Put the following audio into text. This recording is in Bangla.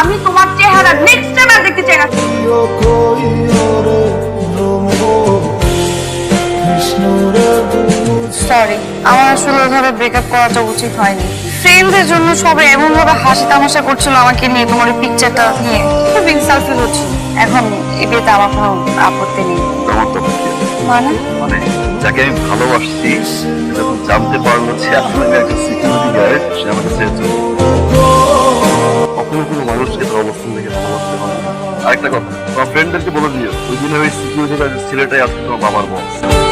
আমি তোমার চেহারা নেক্সট টাইম আর দেখতে চাই না। সরি, আমার আসলে ওইভাবে ব্রেকআপ করাটা উচিত হয়নি। ফ্রেন্ডদের জন্য সবাই এমন ভাবে হাসি তামাশা করছিল আমাকে নিয়ে, তোমার ওই পিকচারটা নিয়ে খুব ইনসাল্ট ফিল হচ্ছে। এখন এই বিয়েতে আমার কোনো আপত্তি নেই। মানে যাকে আমি ভালোবাসছি যখন জানতে পারলো সে আসলে একটা সিকিউরিটি গার্ড, সে আমাকে ছেড়ে চলে কখনো কোনো মানুষকে তার অবস্থান থেকে ভালোবাসতে পারে না। আরেকটা কথা, তোমার ফ্রেন্ডদেরকে বলে দিও ওই দিন ওই সিকিউরিটি গার্ডের ছেলেটাই আসলে তোমার বাবার বস।